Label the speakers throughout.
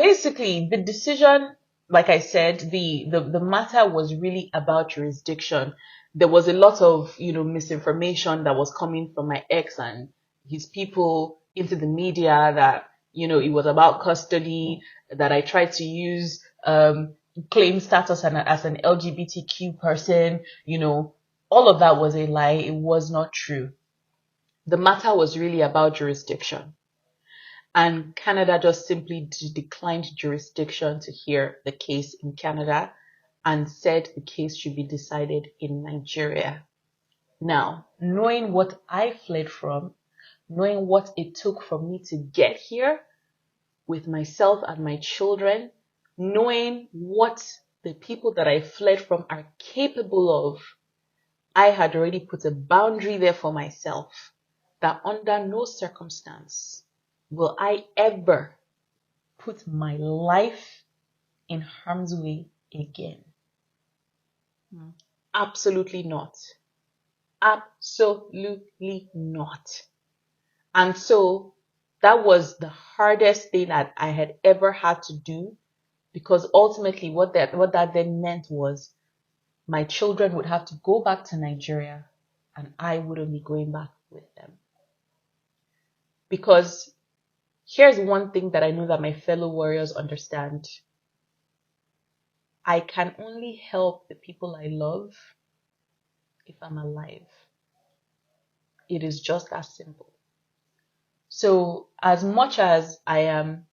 Speaker 1: basically, the decision, like I said, the matter was really about jurisdiction. There was a lot of, misinformation that was coming from my ex and his people into the media that, it was about custody, that I tried to use, claim status as an LGBTQ person, all of that was a lie. It was not true. The matter was really about jurisdiction. And Canada just simply declined jurisdiction to hear the case in Canada and said the case should be decided in Nigeria. Now, knowing what I fled from, knowing what it took for me to get here with myself and my children, knowing what the people that I fled from are capable of, I had already put a boundary there for myself that under no circumstance will I ever put my life in harm's way again. Absolutely not. Absolutely not. And so that was the hardest thing that I had ever had to do, because ultimately what that then meant was my children would have to go back to Nigeria and I wouldn't be going back with them. Because here's one thing that I know that my fellow warriors understand. I can only help the people I love if I'm alive. It is just that simple. So as much as I am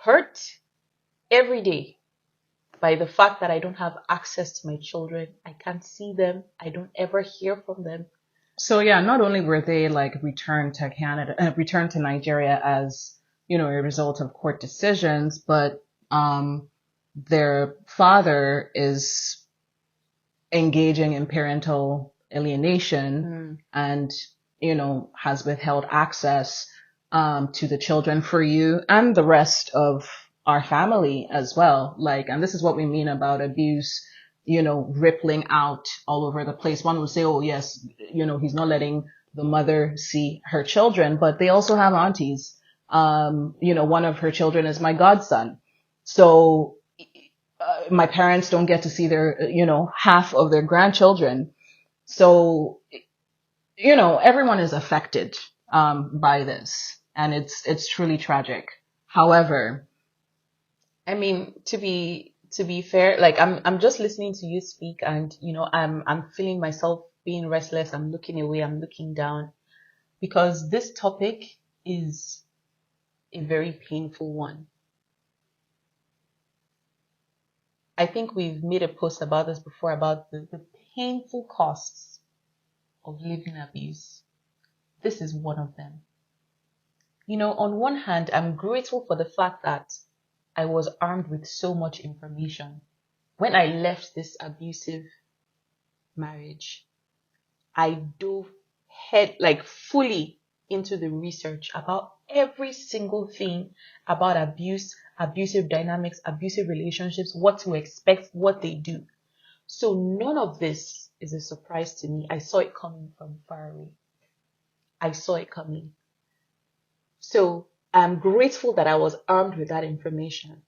Speaker 1: hurt every day by the fact that I don't have access to my children, I can't see them, I don't ever hear from them.
Speaker 2: So yeah, not only were they returned to Nigeria as, a result of court decisions, but their father is engaging in parental alienation and, has withheld access to the children for you and the rest of our family as well. And this is what we mean about abuse, rippling out all over the place. One would say, oh yes, he's not letting the mother see her children, but they also have aunties. One of her children is my godson. So my parents don't get to see their, half of their grandchildren. So, everyone is affected by this, and it's truly tragic. However,
Speaker 1: I mean, to be fair, I'm just listening to you speak, and I'm feeling myself being restless. I'm looking away, I'm looking down, because this topic is a very painful one. I think we've made a post about this before, about the painful costs of living abuse. This is one of them. On one hand, I'm grateful for the fact that I was armed with so much information. When I left this abusive marriage, I dove fully into the research about every single thing about abuse, abusive dynamics, abusive relationships, what to expect, what they do. So none of this is a surprise to me. I saw it coming from far away. I saw it coming. So I'm grateful that I was armed with that information.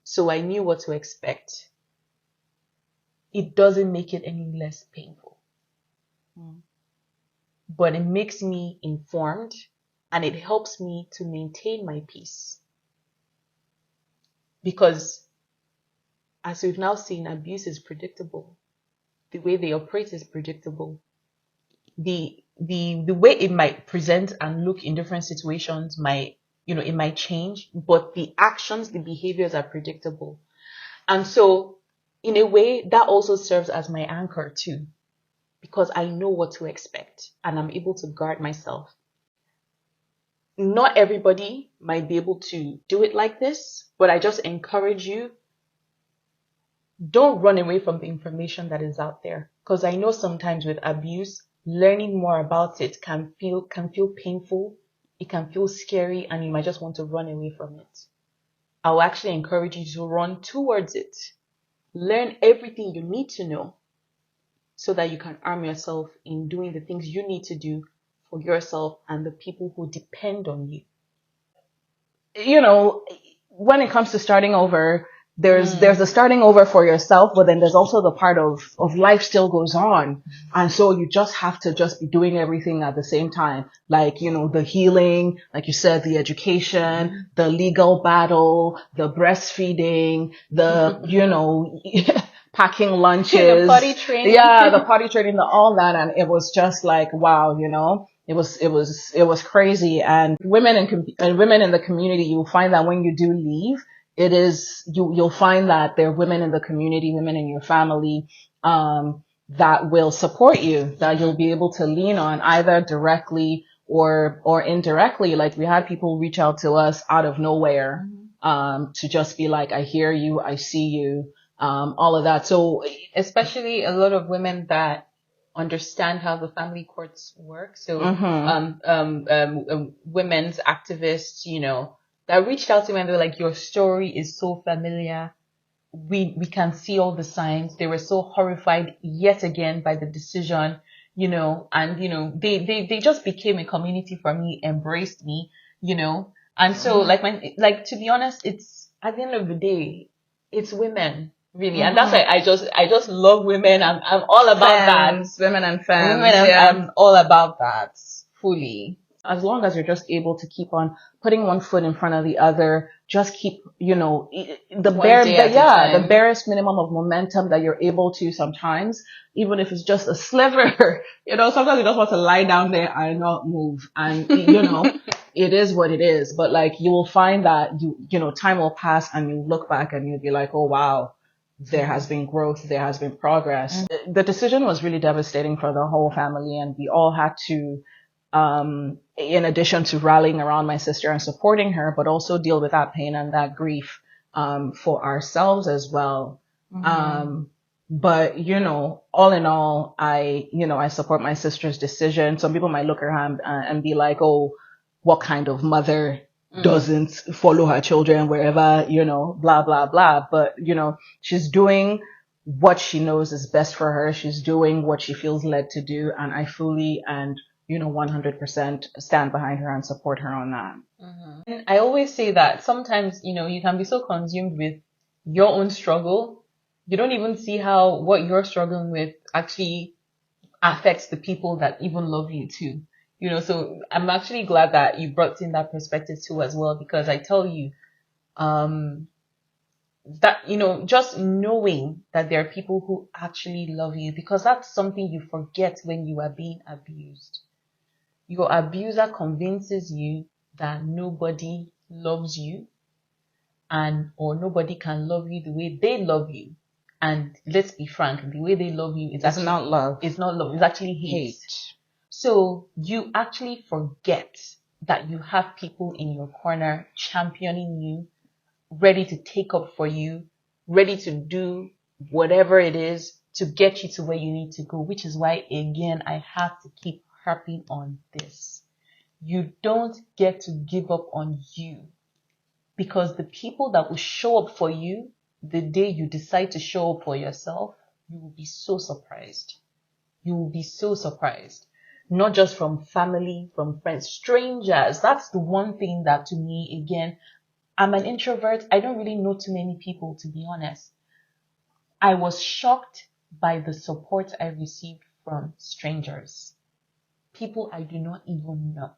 Speaker 1: So I knew what to expect. It doesn't make it any less painful. But it makes me informed, and it helps me to maintain my peace. Because as we've now seen, abuse is predictable. The way they operate is predictable. The way it might present and look in different situations it might change, but the actions, the behaviors are predictable. And so in a way, that also serves as my anchor too, because I know what to expect and I'm able to guard myself. Not everybody might be able to do it like this, but I just encourage you, don't run away from the information that is out there. Because I know sometimes with abuse, learning more about it can feel painful, it can feel scary, and you might just want to run away from it. I will actually encourage you to run towards it. Learn everything you need to know so that you can arm yourself in doing the things you need to do for yourself and the people who depend on you.
Speaker 2: you know, when it comes to starting over, there's the starting over for yourself, but then there's also the part of life still goes on. And so you just have to just be doing everything at the same time. Like, you know, the healing, like you said, the education, the legal battle, the breastfeeding, the, you know, packing lunches.
Speaker 1: The potty training.
Speaker 2: Yeah, the potty training, all that. And it was just like, wow, you know. It was crazy. And women in the community, you'll find that when you do leave, you'll find that there are women in the community, women in your family, that will support you, that you'll be able to lean on either directly or indirectly. Like we had people reach out to us out of nowhere, to just be like, I hear you, I see you, all of that. So
Speaker 1: especially a lot of women that understand how the family courts work. So, women's activists, you know, that reached out to me and they were like, your story is so familiar. We can see all the signs. They were so horrified yet again by the decision, you know, and, you know, they just became a community for me, embraced me, you know. And so to be honest, it's at the end of the day, it's women. Really, and that's why I just love women. I'm all about
Speaker 2: femmes,
Speaker 1: that.
Speaker 2: Women and femmes.
Speaker 1: I'm all about that fully.
Speaker 2: As long as you're just able to keep on putting one foot in front of the other, just keep, you know, the barest minimum of momentum that you're able to sometimes, even if it's just a sliver, you know, sometimes you just want to lie down there and not move. And, you know, it is what it is. But like, you will find that you know, time will pass and you look back and you'll be like, oh, wow. There has been growth, there has been progress. The decision was really devastating for the whole family, and we all had to, in addition to rallying around my sister and supporting her, but also deal with that pain and that grief, for ourselves as well. But, you know, all in all, I support my sister's decision. Some people might look at her and be like, oh, what kind of mother doesn't follow her children wherever, you know, blah, blah, blah. But, you know, she's doing what she knows is best for her. She's doing what she feels led to do. And I fully and, you know, 100% stand behind her and support her on that.
Speaker 1: And I always say that sometimes, you know, you can be so consumed with your own struggle. You don't even see how what you're struggling with actually affects the people that even love you too. You know, so I'm actually glad that you brought in that perspective too as well, because I tell you, that, you know, just knowing that there are people who actually love you, because that's something you forget when you are being abused. Your abuser convinces you that nobody loves you or nobody can love you the way they love you. And let's be frank, the way they love you is actually
Speaker 2: not love.
Speaker 1: It's not love. It's actually hate. So you actually forget that you have people in your corner championing you, ready to take up for you, ready to do whatever it is to get you to where you need to go, which is why, again, I have to keep harping on this. You don't get to give up on you, because the people that will show up for you the day you decide to show up for yourself, you will be so surprised. You will be so surprised. Not just from family, from friends, strangers. That's the one thing that, to me, again, I'm an introvert. I don't really know too many people, to be honest. I was shocked by the support I received from strangers. People I do not even know.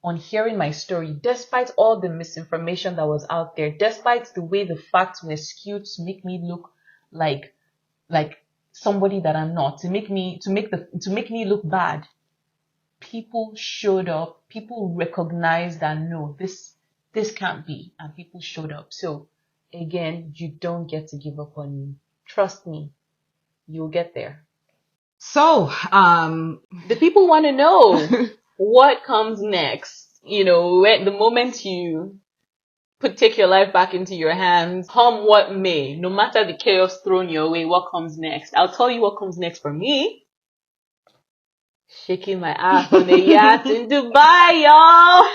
Speaker 1: On hearing my story, despite all the misinformation that was out there, despite the way the facts were skewed to make me look like somebody that I'm not, to make me look bad, people showed up. People recognized that no, this can't be, and people showed up. So again, you don't get to give up on me. Trust me, you'll get there.
Speaker 2: So,
Speaker 1: the people want to know what comes next. You know, the moment you take your life back into your hands, come what may, no matter the chaos thrown your way, what comes next? I'll tell you what comes next for me. Shaking my ass on a yacht in Dubai, y'all.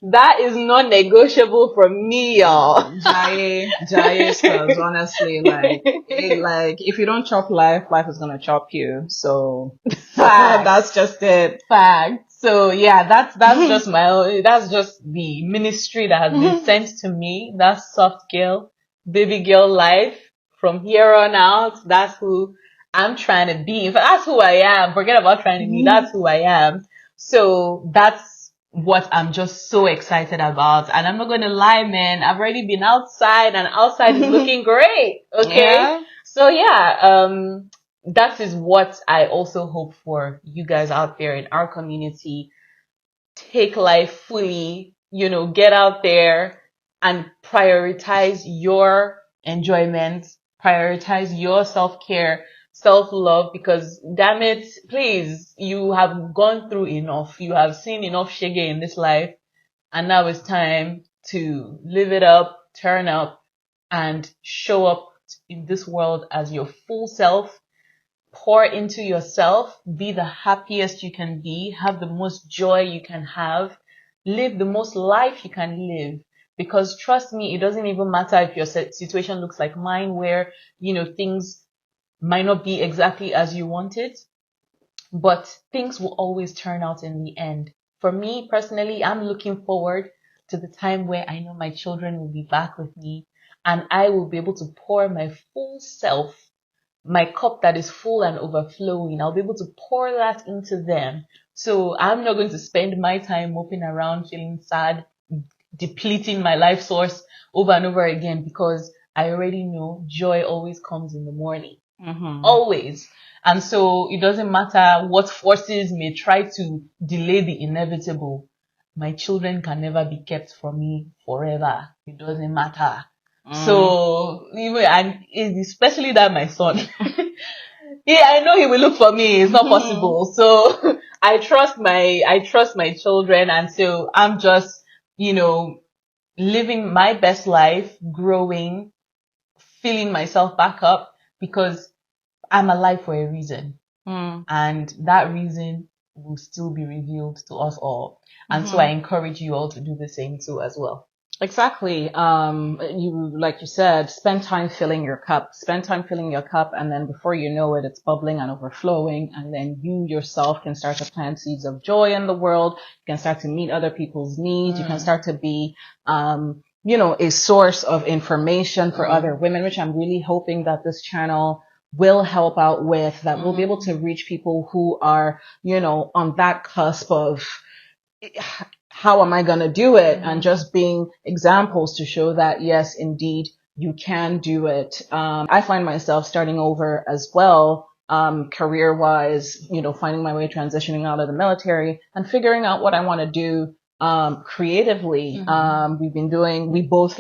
Speaker 1: That is non-negotiable for me, y'all.
Speaker 2: Jaye, cause honestly, like, if you don't chop life is gonna chop you. So, that's just it.
Speaker 1: Facts. So yeah, that's just that's just the ministry that has been sent to me. That's soft girl, baby girl life. From here on out, that's who I'm trying to be. In fact, that's who I am. Forget about trying to be. That's who I am. So that's what I'm just so excited about. And I'm not going to lie, man. I've already been outside and outside is looking great. Okay.
Speaker 2: Yeah.
Speaker 1: So yeah, that is what I also hope for you guys out there in our community. Take life fully, get out there and prioritize your enjoyment, prioritize your self-care, self-love, because damn it, please, you have gone through enough. You have seen enough shege in this life, and now it's time to live it up, turn up, and show up in this world as your full self. Pour into yourself, be the happiest you can be, have the most joy you can have, live the most life you can live. Because trust me, it doesn't even matter if your situation looks like mine, where, things might not be exactly as you want it, but things will always turn out in the end. For me personally, I'm looking forward to the time where I know my children will be back with me and I will be able to pour my full self, my cup that is full and overflowing. I'll be able to pour that into them. So I'm not going to spend my time moping around, feeling sad, depleting my life source over and over again, because I already know joy always comes in the morning. Always. And so it doesn't matter what forces may try to delay the inevitable. My children can never be kept from me forever. It doesn't matter. So, and especially that my son, yeah, I know he will look for me. It's not possible. So I trust my children. And so I'm just, living my best life, growing, filling myself back up, because I'm alive for a reason. And that reason will still be revealed to us all. And so I encourage you all to do the same too as well.
Speaker 2: Exactly. Like you said, spend time filling your cup. Spend time filling your cup, and then before you know it, it's bubbling and overflowing, and then you yourself can start to plant seeds of joy in the world. You can start to meet other people's needs. You can start to be, a source of information for other women, which I'm really hoping that this channel will help out with, that we'll be able to reach people who are, on that cusp of, how am I going to do it? And just being examples to show that, yes, indeed, you can do it. I find myself starting over as well, career-wise, finding my way transitioning out of the military and figuring out what I want to do, creatively. We both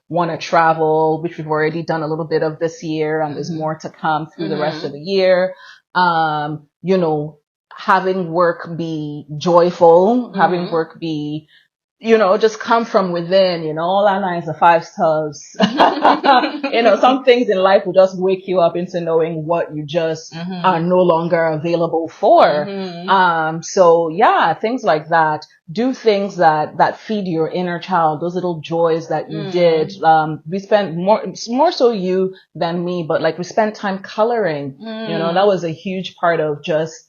Speaker 2: want to travel, which we've already done a little bit of this year, and there's more to come through the rest of the year. Having work be joyful, having work be, just come from within, all our 9 to 5 stuffs. Some things in life will just wake you up into knowing what you just are no longer available for. So yeah, things like that. Do things that feed your inner child, those little joys that you did. We spent more so you than me, but we spent time coloring. That was a huge part of just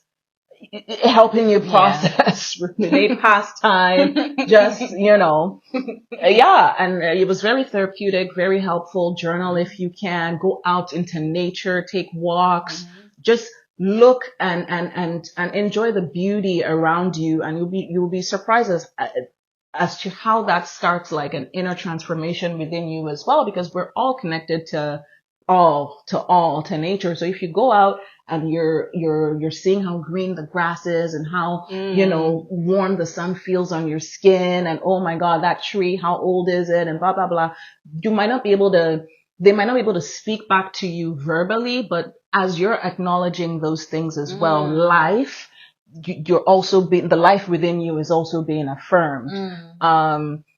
Speaker 2: helping you process, relate past time, just, yeah. And it was very therapeutic, very helpful. Journal if you can, go out into nature, take walks, just look and enjoy the beauty around you. And you'll be surprised as to how that starts an inner transformation within you as well, because we're all connected to nature. So if you go out and you're seeing how green the grass is and how, warm the sun feels on your skin, and oh my God, that tree, how old is it? And blah, blah, blah. They might not be able to speak back to you verbally, but as you're acknowledging those things as well, you're also the life within you is also being affirmed.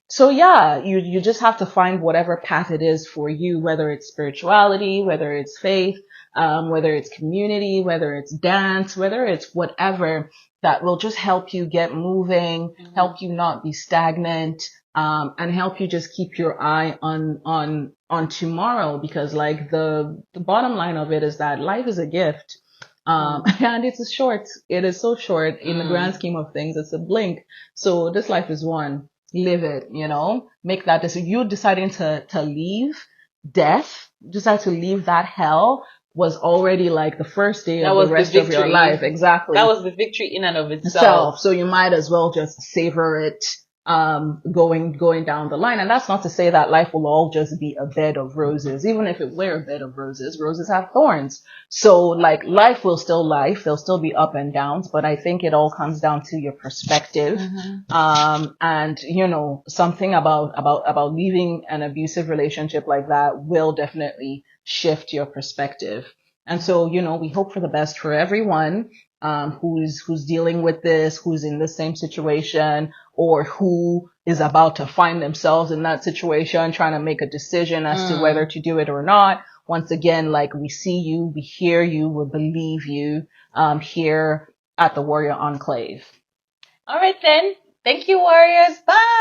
Speaker 2: So yeah, you just have to find whatever path it is for you, whether it's spirituality, whether it's faith, whether it's community, whether it's dance, whether it's whatever that will just help you get moving, help you not be stagnant, and help you just keep your eye on tomorrow, because the bottom line of it is that life is a gift. And it is short. It is so short in the grand scheme of things. It's a blink. So this life is one. Live it, you know, make that decision. You deciding to leave death, decide to leave that hell was already like the first day
Speaker 1: That
Speaker 2: of
Speaker 1: was
Speaker 2: the rest
Speaker 1: the
Speaker 2: of your
Speaker 1: victory.
Speaker 2: life. Exactly.
Speaker 1: That was the victory in and of itself.
Speaker 2: Self. So you might as well just savor it, going down the line. And that's not to say that life will all just be a bed of roses. Even if it were a bed of roses, roses have thorns. So like life will still life. There'll still be up and downs, but I think it all comes down to your perspective. And you know, something about leaving an abusive relationship like that will definitely shift your perspective. And so, you know, we hope for the best for everyone, who's dealing with this, who's in the same situation, or who is about to find themselves in that situation, trying to make a decision as to whether to do it or not. Once again, like, we see you, we hear you, we believe you, here at the Warrior Enclave.
Speaker 1: All right then. Thank you, warriors. Bye.